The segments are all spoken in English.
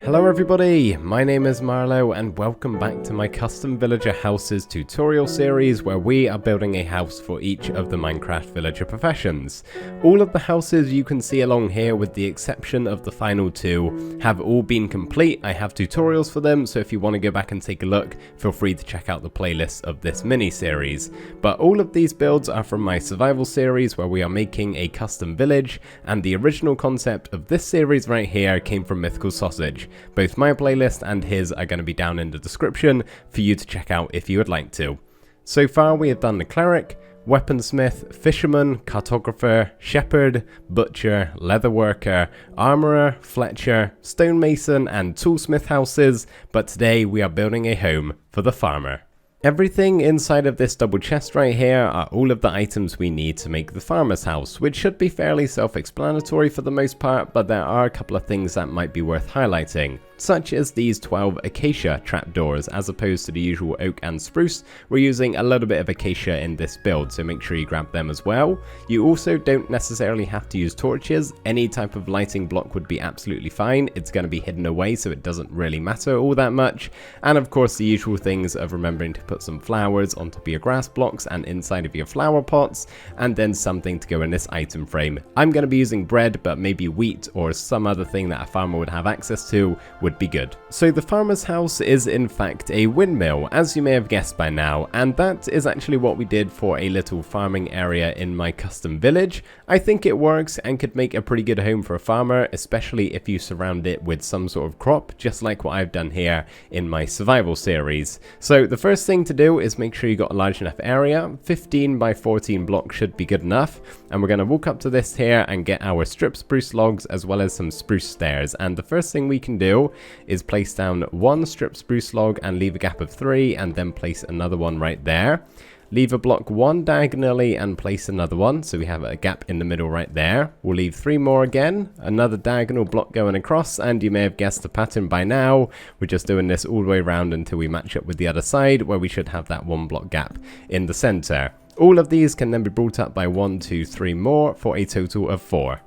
Hello everybody, my name is Marlo and welcome back to my Custom Villager Houses tutorial series where we are building a house for each of the Minecraft villager professions. All of the houses you can see along here with the exception of the final two have all been complete. I have tutorials for them, so if you want to go back and take a look, feel free to check out the playlist of this mini series. But all of these builds are from my survival series where we are making a custom village, and the original concept of this series right here came from Mythical Sausage. Both my playlist and his are going to be down in the description for you to check out if you would like to. So far we have done the Cleric, Weaponsmith, Fisherman, Cartographer, Shepard, Butcher, Leatherworker, Armourer, Fletcher, Stonemason and Toolsmith houses, but today we are building a home for the Farmer. Everything inside of this double chest right here are all of the items we need to make the farmer's house, which should be fairly self-explanatory for the most part, but there are a couple of things that might be worth highlighting, such as these 12 acacia trapdoors as opposed to the usual oak and spruce. We're using a little bit of acacia in this build, so make sure you grab them as well. You also don't necessarily have to use torches. Any type of lighting block would be absolutely fine. It's going to be hidden away, so it doesn't really matter all that much. And of course the usual things of remembering to put some flowers on top of your grass blocks and inside of your flower pots, and then something to go in this item frame. I'm going to be using bread, but maybe wheat or some other thing that a farmer would have access to would be good. So the farmer's house is in fact a windmill, as you may have guessed by now, and that is actually what we did for a little farming area in my custom village. I think it works and could make a pretty good home for a farmer, especially if you surround it with some sort of crop, just like what I've done here in my survival series. So the first thing to do is make sure you got a large enough area. 15 by 14 blocks should be good enough, and we're going to walk up to this here and get our strip spruce logs as well as some spruce stairs. And the first thing we can do is place down one strip spruce log and leave a gap of 3, and then place another one right there. Leave a block 1 diagonally and place another one, so we have a gap in the middle right there. We'll leave 3 more again, another diagonal block going across, and you may have guessed the pattern by now. We're just doing this all the way around until we match up with the other side, where we should have that 1 block gap in the center. All of these can then be brought up by 1, 2, 3 more for a total of 4.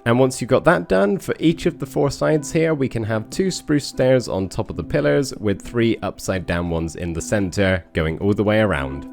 And once you've got that done, for each of the 4 sides here, we can have 2 spruce stairs on top of the pillars with 3 upside down ones in the center, going all the way around.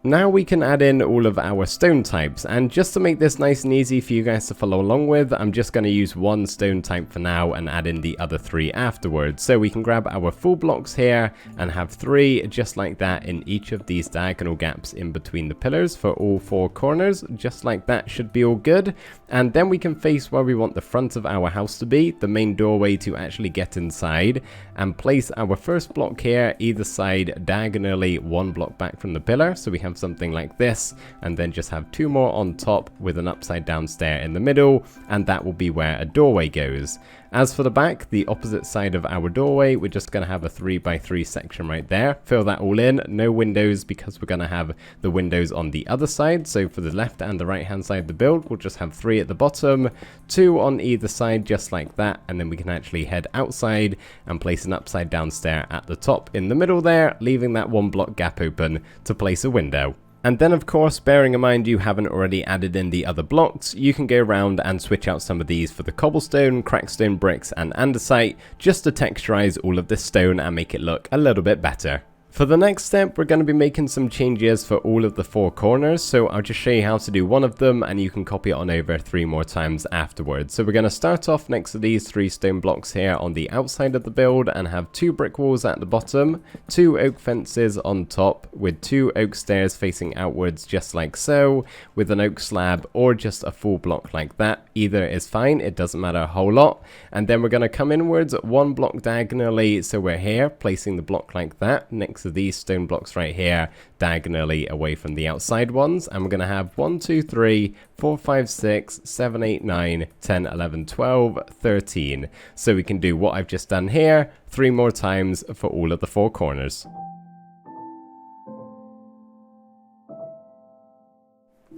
Now we can add in all of our stone types, and just to make this nice and easy for you guys to follow along with, I'm just going to use 1 stone type for now and add in the other 3 afterwards. So we can grab our full blocks here and have 3 just like that in each of these diagonal gaps in between the pillars for all 4 corners. Just like that should be all good. And then we can face where we want the front of our house to be, the main doorway to actually get inside, and place our first block here either side diagonally 1 block back from the pillar, so we have something like this, and then just have 2 more on top with an upside down stair in the middle, and that will be where a doorway goes. As for the back, the opposite side of our doorway, we're just going to have a 3 by 3 section right there. Fill that all in, no windows because we're going to have the windows on the other side. So for the left and the right hand side of the build, we'll just have 3 at the bottom, 2 on either side just like that, and then we can actually head outside and place an upside down stair at the top in the middle there, leaving that 1 block gap open to place a window. And then of course, bearing in mind you haven't already added in the other blocks, you can go around and switch out some of these for the cobblestone, crackstone bricks and andesite, just to texturize all of this stone and make it look a little bit better. For the next step, we're going to be making some changes for all of the 4 corners, so I'll just show you how to do one of them and you can copy it on over 3 more times afterwards. So we're going to start off next to these 3 stone blocks here on the outside of the build and have 2 brick walls at the bottom, 2 oak fences on top with 2 oak stairs facing outwards just like so, with an oak slab or just a full block like that. Either is fine, it doesn't matter a whole lot. And then we're going to come inwards 1 block diagonally, so we're here placing the block like that next to these stone blocks right here diagonally away from the outside ones, and we're going to have 1, 2, 3, 4, 5, 6, 7, 8, 9, 10, 11, 12, 13. So we can do what I've just done here 3 more times for all of the 4 corners.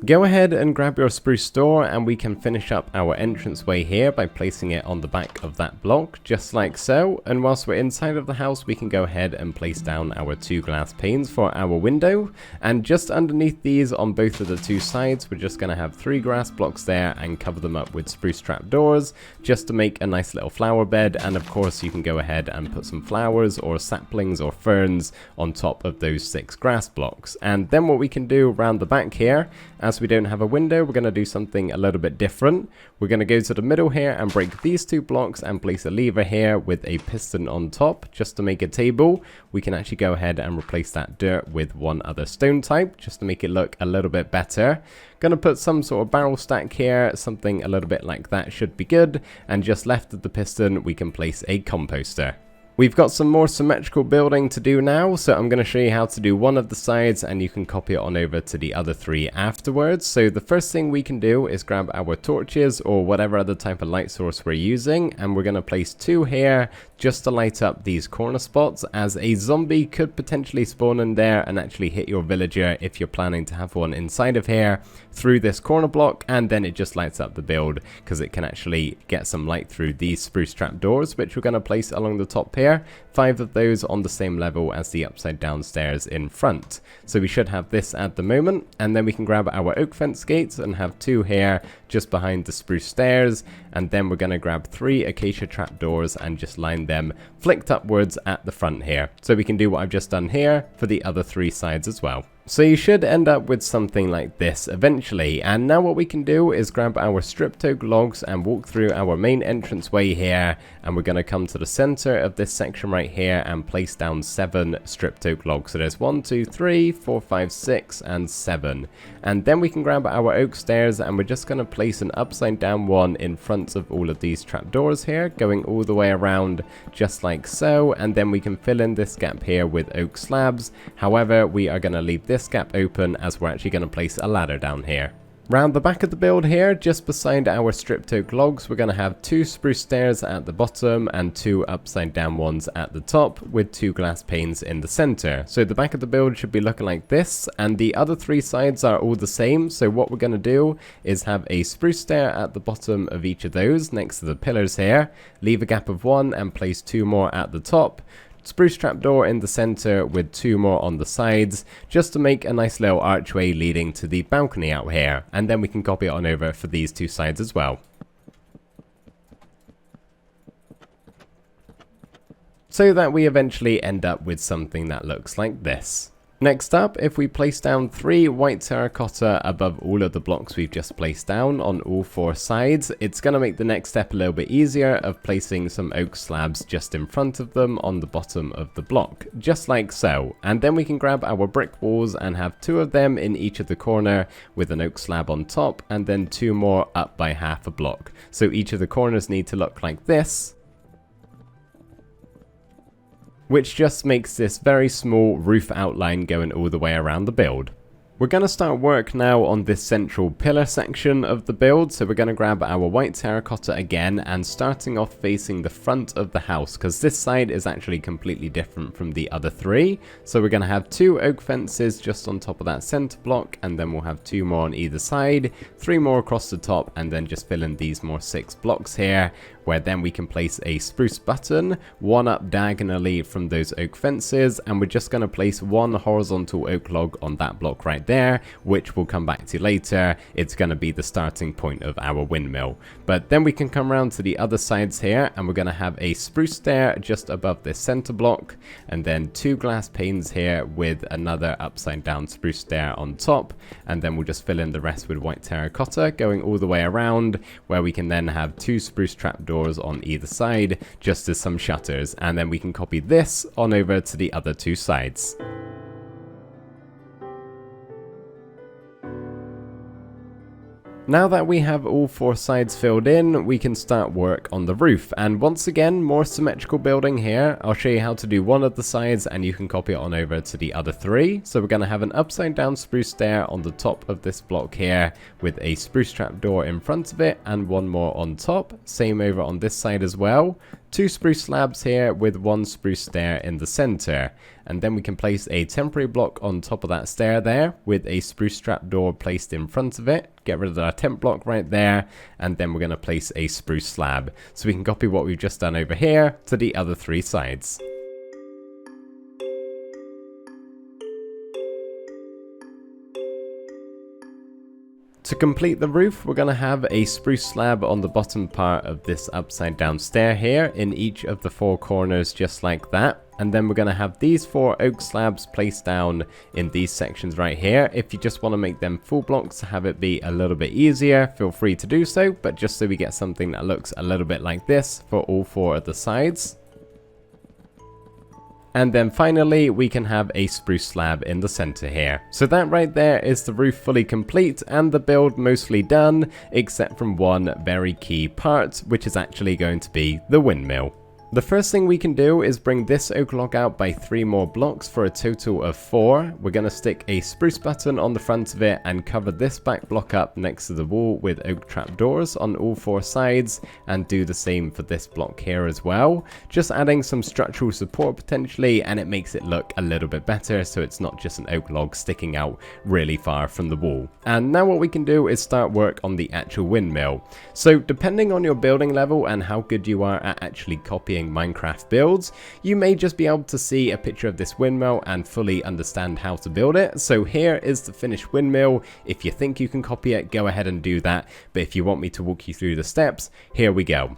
Go ahead and grab your spruce door and we can finish up our entranceway here by placing it on the back of that block, just like so. And whilst we're inside of the house, we can go ahead and place down our 2 glass panes for our window. And just underneath these on both of the 2 sides, we're just going to have 3 grass blocks there and cover them up with spruce trap doors just to make a nice little flower bed. And of course, you can go ahead and put some flowers or saplings or ferns on top of those 6 grass blocks. And then what we can do around the back here, as we don't have a window, we're going to do something a little bit different. We're going to go to the middle here and break these 2 blocks and place a lever here with a piston on top just to make a table. We can actually go ahead and replace that dirt with one other stone type just to make it look a little bit better. Going to put some sort of barrel stack here, something a little bit like that should be good. And just left of the piston, we can place a composter. We've got some more symmetrical building to do now, so I'm going to show you how to do one of the sides and you can copy it on over to the other 3 afterwards. So the first thing we can do is grab our torches or whatever other type of light source we're using, and we're going to place 2 here just to light up these corner spots, as a zombie could potentially spawn in there and actually hit your villager if you're planning to have one inside of here through this corner block, and then it just lights up the build because it can actually get some light through these spruce trap doors, which we're going to place along the top here. 5 of those on the same level as the upside down stairs in front. So we should have this at the moment, and then we can grab our oak fence gates and have 2 here just behind the spruce stairs, and then we're going to grab 3 acacia trap doors and just line them flicked upwards at the front here. So we can do what I've just done here for the other 3 sides as well. So you should end up with something like this eventually, and now what we can do is grab our stripped oak logs and walk through our main entranceway here, and we're going to come to the center of this section right here and place down 7 stripped oak logs. So there's 1, 2, 3, 4, 5, 6 and 7, and then we can grab our oak stairs and we're just going to place an upside down one in front of all of these trapdoors here, going all the way around just like so, and then we can fill in this gap here with oak slabs. However, we are going to leave this gap open as we're actually going to place a ladder down here. Round the back of the build here, just beside our stripped oak logs, we're going to have 2 spruce stairs at the bottom and 2 upside down ones at the top with 2 glass panes in the center. So the back of the build should be looking like this, and the other 3 sides are all the same. So what we're going to do is have a spruce stair at the bottom of each of those next to the pillars here, leave a gap of 1 and place 2 more at the top. Spruce trapdoor in the center with 2 more on the sides, just to make a nice little archway leading to the balcony out here, and then we can copy it on over for these 2 sides as well. So that we eventually end up with something that looks like this. Next up, if we place down 3 white terracotta above all of the blocks we've just placed down on all 4 sides, it's going to make the next step a little bit easier of placing some oak slabs just in front of them on the bottom of the block, just like so. And then we can grab our brick walls and have 2 of them in each of the corner with an oak slab on top, and then 2 more up by half a block. So each of the corners need to look like this, which just makes this very small roof outline going all the way around the build. We're going to start work now on this central pillar section of the build, so we're going to grab our white terracotta again and starting off facing the front of the house, because this side is actually completely different from the other 3. So we're going to have 2 oak fences just on top of that center block, and then we'll have 2 more on either side, 3 more across the top, and then just fill in these more 6 blocks here, where then we can place a spruce button, 1 up diagonally from those oak fences, and we're just going to place 1 horizontal oak log on that block right there, which we'll come back to later. It's going to be the starting point of our windmill. But then we can come around to the other sides here, and we're going to have a spruce stair just above this center block, and then 2 glass panes here with another upside down spruce stair on top, and then we'll just fill in the rest with white terracotta going all the way around, where we can then have 2 spruce trapdoors on either side just as some shutters, and then we can copy this on over to the other 2 sides. Now that we have all 4 sides filled in, we can start work on the roof. And once again, more symmetrical building here. I'll show you how to do one of the sides and you can copy it on over to the other 3. So we're going to have an upside down spruce stair on the top of this block here with a spruce trapdoor in front of it and 1 more on top. Same over on this side as well. 2 spruce slabs here with 1 spruce stair in the center, and then we can place a temporary block on top of that stair there with a spruce trapdoor placed in front of it. Get rid of our temp block right there, and then we're going to place a spruce slab, so we can copy what we've just done over here to the other 3 sides. To complete the roof, we're going to have a spruce slab on the bottom part of this upside down stair here in each of the 4 corners, just like that. And then we're going to have these 4 oak slabs placed down in these sections right here. If you just want to make them full blocks to have it be a little bit easier, feel free to do so, but just so we get something that looks a little bit like this for all 4 of the sides. And then finally, we can have a spruce slab in the center here. So that right there is the roof fully complete and the build mostly done, except from one very key part, which is actually going to be the windmill. The first thing we can do is bring this oak log out by 3 more blocks for a total of 4. We're going to stick a spruce button on the front of it and cover this back block up next to the wall with oak trapdoors on all 4 sides, and do the same for this block here as well. Just adding some structural support potentially, and it makes it look a little bit better so it's not just an oak log sticking out really far from the wall. And now what we can do is start work on the actual windmill. So depending on your building level and how good you are at actually copying Minecraft builds, you may just be able to see a picture of this windmill and fully understand how to build it. So here is the finished windmill. If you think you can copy it, go ahead and do that, but if you want me to walk you through the steps, here we go.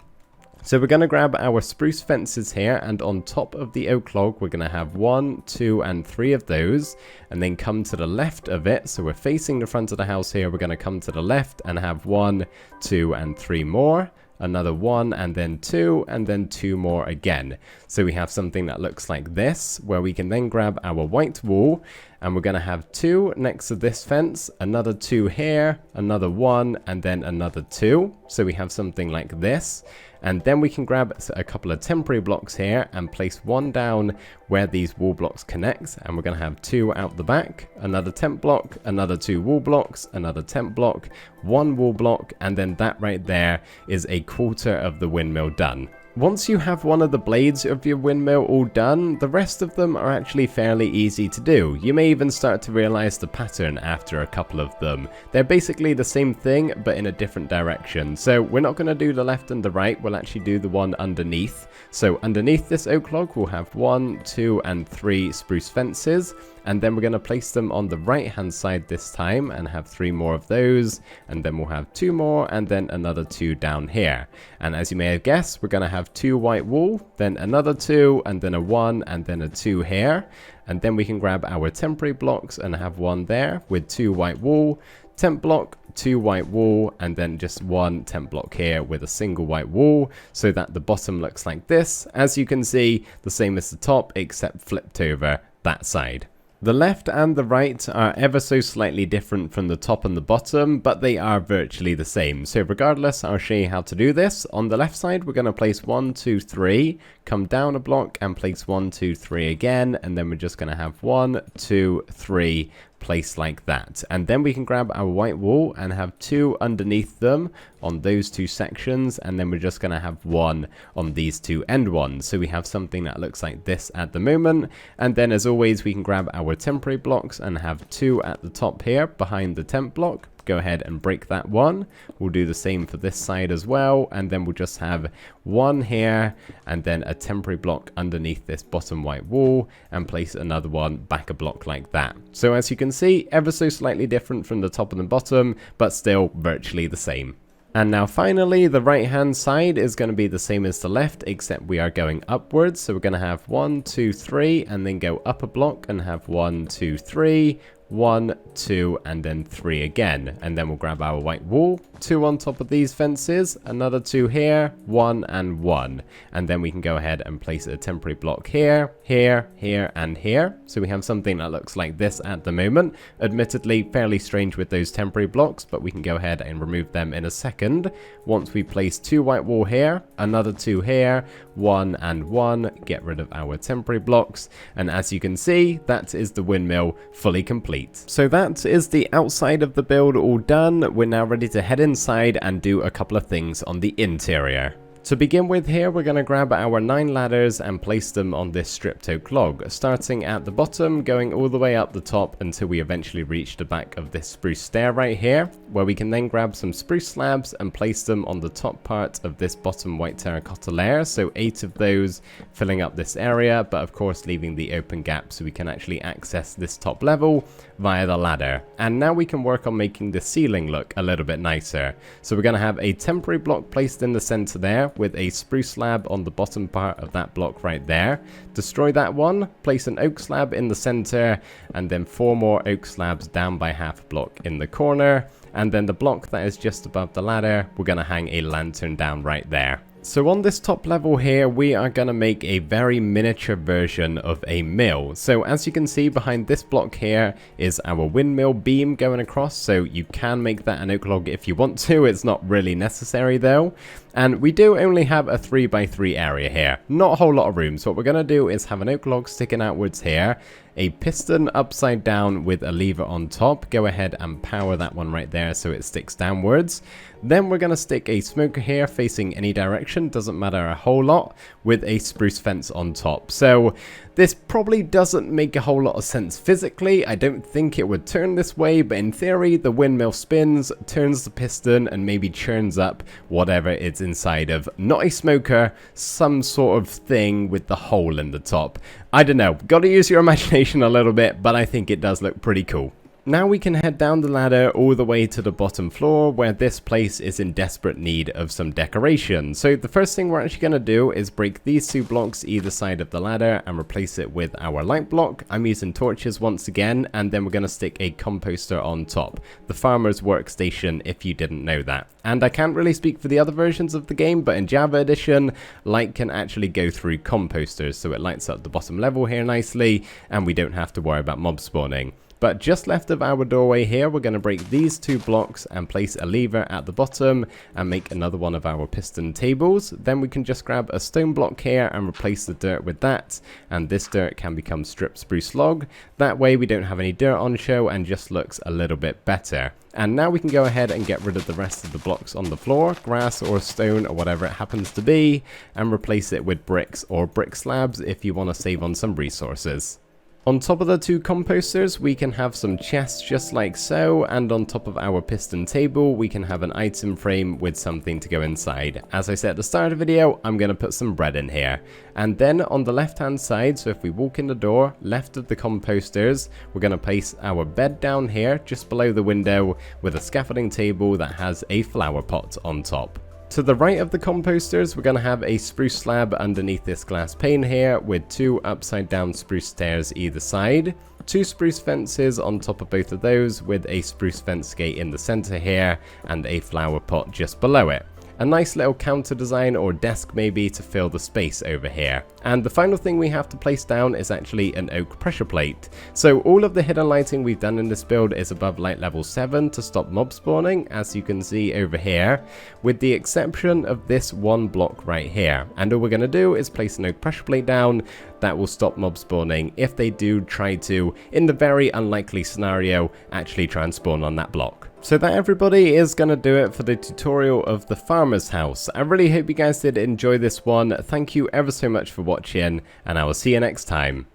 So we're going to grab our spruce fences here, and on top of the oak log we're going to have 1, 2 and 3 of those, and then come to the left of it. So we're facing the front of the house here, we're going to come to the left and have 1, 2 and 3 more. Another 1 and then 2 and then 2 more again. So we have something that looks like this, where we can then grab our white wool, and we're going to have 2 next to this fence, another 2 here, another 1 and then another 2. So we have something like this. And then we can grab a couple of temporary blocks here and place 1 down where these wall blocks connect, and we're going to have 2 out the back, another temp block, another 2 wall blocks, another temp block, 1 wall block, and then that right there is a quarter of the windmill done. Once you have one of the blades of your windmill all done, the rest of them are actually fairly easy to do. You may even start to realize the pattern after a couple of them. They're basically the same thing, but in a different direction. So we're not going to do the left and the right, we'll actually do the one underneath. So underneath this oak log, we'll have 1, 2 and 3 spruce fences. And then we're going to place them on the right hand side this time and have 3 more of those, and then we'll have 2 more and then another 2 down here. And as you may have guessed, we're going to have 2 white wool, then another 2 and then a 1 and then a 2 here. And then we can grab our temporary blocks and have 1 there with 2 white wool, temp block, 2 white wool, and then just 1 temp block here with a single white wool, so that the bottom looks like this. As you can see, the same as the top except flipped over that side. The left and the right are ever so slightly different from the top and the bottom, but they are virtually the same. So regardless, I'll show you how to do this. On the left side, we're going to place 1, 2, 3, come down a block and place 1, 2, 3 again, and then we're just going to have 1, 2, 3 placed like that. And then we can grab our white wool and have 2 underneath them on those 2 sections, and then we're just going to have 1 on these 2 end ones. So we have something that looks like this at the moment. And then as always, we can grab our temporary blocks and have 2 at the top here behind the temp block. Go ahead and break that 1. We'll do the same for this side as well, and then we'll just have 1 here and then a temporary block underneath this bottom white wall, and place another one back a block like that. So as you can see, ever so slightly different from the top and the bottom, but still virtually the same. And now finally, the right hand side is going to be the same as the left, except we are going upwards. So we're going to have 1, 2, 3 and then go up a block and have 1, 2, 3, 1, 2 and then 3 again, and then we'll grab our white wool, 2 on top of these fences, another 2 here, 1 and 1, and then we can go ahead and place a temporary block here, here, here and here. So we have something that looks like this at the moment. Admittedly fairly strange with those temporary blocks, but we can go ahead and remove them in a second. Once we place 2 white wool here, another 2 here, 1 and 1, get rid of our temporary blocks, and as you can see, that is the windmill fully complete. So that is the outside of the build all done. We're now ready to head inside and do a couple of things on the interior. To begin with here, we're going to grab our 9 ladders and place them on this stripped oak log, starting at the bottom, going all the way up the top until we eventually reach the back of this spruce stair right here, where we can then grab some spruce slabs and place them on the top part of this bottom white terracotta layer, so 8 of those filling up this area, but of course leaving the open gap so we can actually access this top level via the ladder. And now we can work on making the ceiling look a little bit nicer. So we're going to have a temporary block placed in the center there, with a spruce slab on the bottom part of that block right there. Destroy that one, place an oak slab in the center, and then 4 more oak slabs down by half a block in the corner. And then the block that is just above the ladder, we're going to hang a lantern down right there. So on this top level here, we are going to make a very miniature version of a mill. So as you can see behind this block here is our windmill beam going across. So you can make that an oak log if you want to. It's not really necessary though. And we do only have a 3x3 area here. Not a whole lot of room. So what we're going to do is have an oak log sticking outwards here. A piston upside down with a lever on top. Go ahead and power that one right there so it sticks downwards. Then we're going to stick a smoker here facing any direction, doesn't matter a whole lot, with a spruce fence on top. So this probably doesn't make a whole lot of sense physically. I don't think it would turn this way, but in theory the windmill spins, turns the piston, and maybe churns up whatever it's inside of. Not a smoker, some sort of thing with the hole in the top. I don't know, gotta use your imagination a little bit, but I think it does look pretty cool. Now we can head down the ladder all the way to the bottom floor, where this place is in desperate need of some decoration. So the first thing we're actually going to do is break these 2 blocks either side of the ladder and replace it with our light block. I'm using torches once again, and then we're going to stick a composter on top. The farmer's workstation, if you didn't know that. And I can't really speak for the other versions of the game, but in Java Edition, light can actually go through composters, so it lights up the bottom level here nicely, and we don't have to worry about mob spawning. But just left of our doorway here, we're going to break these 2 blocks and place a lever at the bottom and make another one of our piston tables. Then we can just grab a stone block here and replace the dirt with that, and this dirt can become stripped spruce log. That way we don't have any dirt on show and just looks a little bit better. And now we can go ahead and get rid of the rest of the blocks on the floor, grass or stone or whatever it happens to be, and replace it with bricks or brick slabs if you want to save on some resources. On top of the 2 composters, we can have some chests just like so, and on top of our piston table, we can have an item frame with something to go inside. As I said at the start of the video, I'm going to put some bread in here. And then on the left hand side, so if we walk in the door, left of the composters, we're going to place our bed down here, just below the window, with a scaffolding table that has a flower pot on top. To the right of the composters, we're going to have a spruce slab underneath this glass pane here, with 2 upside down spruce stairs either side, 2 spruce fences on top of both of those, with a spruce fence gate in the center here, and a flower pot just below it. A nice little counter design or desk maybe to fill the space over here. And the final thing we have to place down is actually an oak pressure plate. So all of the hidden lighting we've done in this build is above light level 7 to stop mob spawning, as you can see over here, with the exception of this one block right here. And all we're going to do is place an oak pressure plate down that will stop mob spawning if they do try to, in the very unlikely scenario, actually try and spawn on that block. So that, everybody, is going to do it for the tutorial of the farmer's house. I really hope you guys did enjoy this one. Thank you ever so much for watching, and I will see you next time.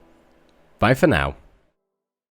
Bye for now.